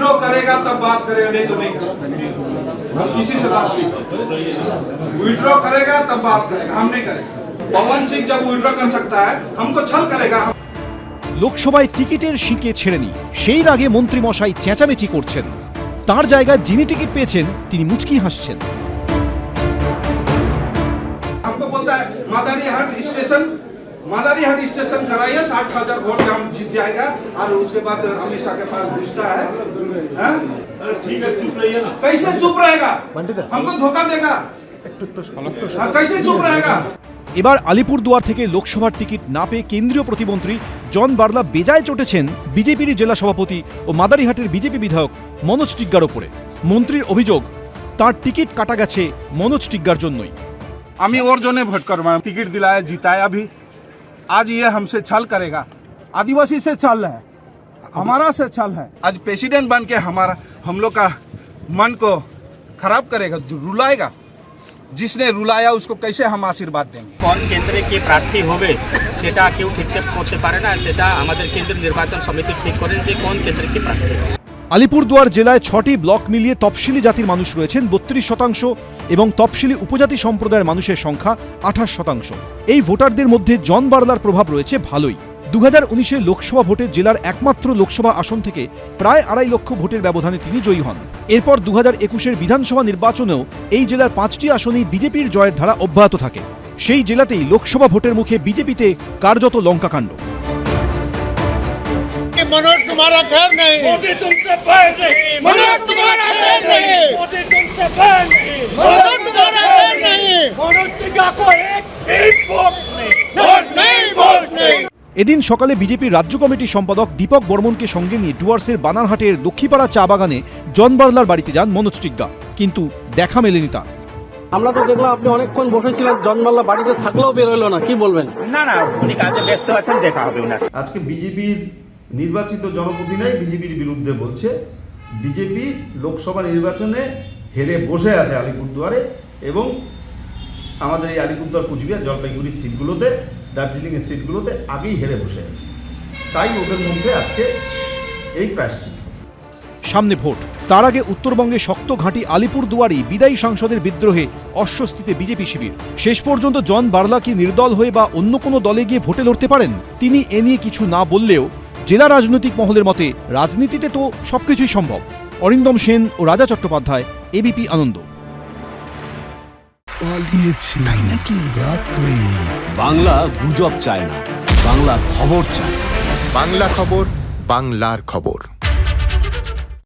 Withdraw करेगा तब बात करेगा, नहीं तो नहीं करेगा। हम किसी से बात नहीं करेंगे। विड्रॉ करेगा तब बात करेगा, हम नहीं करेंगे। पवन सिंह जब विड्रॉ कर सकता है, हमको छल करेगा। লোকসভায় টিকিটের শিঁকে ছেড়েনি, সেই রাগে মন্ত্রীমশাই চেঁচামেচি করছেন। তার জায়গায় যিনি টিকিট পেয়েছেন তিনি মুচকি হাসছেন। हमको बोलता है मादारीहाट स्टेशन कराइए, 60,000 वोट हम जीत जाएगा। और उसके बाद अमित शाह के पास घुसता है, ठीक है चुप रहिए ना। कैसे चुप रहेगा? हमको धोखा देगा, कैसे चुप रहेगा? এবার আলিপুরদুয়ার থেকে লোকসভার টিকিট না পেয়ে কেন্দ্রীয় প্রতিমন্ত্রী জন বার্লা বেজায় চটেছেন বিজেপির জেলা সভাপতি ও মাদারিহাটের বিজেপি বিধায়ক মনোজ টিগ্গার ওপরে। মন্ত্রীর অভিযোগ, তার টিকিট কাটা গেছে মনোজ টিগ্গার জন্যই। আমি ওর জন্য ভোট করবো, टिकट दिलाया, जिताया भी। आज ये हमसे छल करेगा, आदिवासी से छल है, हमारा से छल है। आज प्रेसिडेंट बन के हम लोग का मन को खराब करेगा, रुलाएगा। जिसने रुलाया उसको कैसे हम आशीर्वाद देंगे? কোন কেন্দ্রে কে প্রার্থী হবে সেটা কেউ ঠিক করতে পারে না, সেটা আমাদের কেন্দ্রীয় নির্বাচন সমিতি ঠিক করেন যে কোন কেন্দ্রে কি প্রার্থী। আলিপুরদুয়ার জেলায় 6টি ব্লক মিলিয়ে তফসিলি জাতির মানুষ রয়েছেন 32% এবং তফসিলি উপজাতি সম্প্রদায়ের মানুষের সংখ্যা 28%। এই ভোটারদের মধ্যে জন বার্লার প্রভাব রয়েছে ভালোই। 2019-এ লোকসভা ভোটে জেলার একমাত্র লোকসভা আসন থেকে প্রায় 2.5 লক্ষ ভোটের ব্যবধানে তিনি জয়ী হন। এরপর 2021-এর বিধানসভা নির্বাচনেও এই জেলার 5টি আসনেই বিজেপির জয়ের ধারা অব্যাহত থাকে। সেই জেলাতেই লোকসভা ভোটের মুখে বিজেপিতে কার্যত লঙ্কাকাণ্ড। मनोज तुम्हारा खैर नहीं, मोदी तुमसे बैर नहीं, मनोज तुम्हारा खैर नहीं, मोदी तुमसे बैर नहीं, मनोज तुम्हारा खैर नहीं, मनोज टिग्गा को एक वोट नहीं, वोट नहीं, वोट नहीं। এদিন সকালে বিজেপির রাজ্য কমিটির সম্পাদক দীপক বর্মনকে সঙ্গে নিয়ে ডুয়ার্সের বানারহাটের দক্ষিণপাড়া চা বাগানে জন বার্লার বাড়িতে যান মনোজ টিগ্গা, কিন্তু দেখা মেলেনি তার। আমরা তো দেখলাম আপনি অনেকক্ষণ বসেছিলেন, জন বার্লা বাড়িতে থাকলেও বের হলো না, কি বলবেন? না না, উনি কাজে ব্যস্ত আছেন, দেখা হবে না। আজকে বিজেপির নির্বাচিত জনপ্রতিনিধি বিজেপির বিরুদ্ধে বলছে বিজেপি লোকসভা নির্বাচনে হেরে বসে আছে আলিপুরদুয়ারে, এবং আমাদের এই আলিপুরদুয়ার, কুচবিহার, জলপাইগুড়ির সিটগুলোতে, দার্জিলিংয়ের সিটগুলোতে আগেই হেরে বসে আছে। তাই ওদের মধ্যে আজকে এই প্রায়শ্চিত্ত। সামনে ভোট, তার আগে উত্তরবঙ্গে শক্ত ঘাঁটি আলিপুরদুয়ারে বিদায়ী সাংসদের বিদ্রোহে অস্বস্তিতে বিজেপি শিবির। শেষ পর্যন্ত জন বার্লা কি নির্দল হয়ে বা অন্য কোনো দলে গিয়ে ভোটে লড়তে পারেন? তিনি এ নিয়ে কিছু না বললেও জেলা রাজনৈতিক মহলের মতে রাজনীতিতে তো সবকিছুই সম্ভব। অরিন্দম সেন ও রাজা চট্টোপাধ্যায়, এবিপি আনন্দ। বাংলা গুজব চায় না, বাংলা খবর চায়। বাংলা খবর, বাংলার খবর।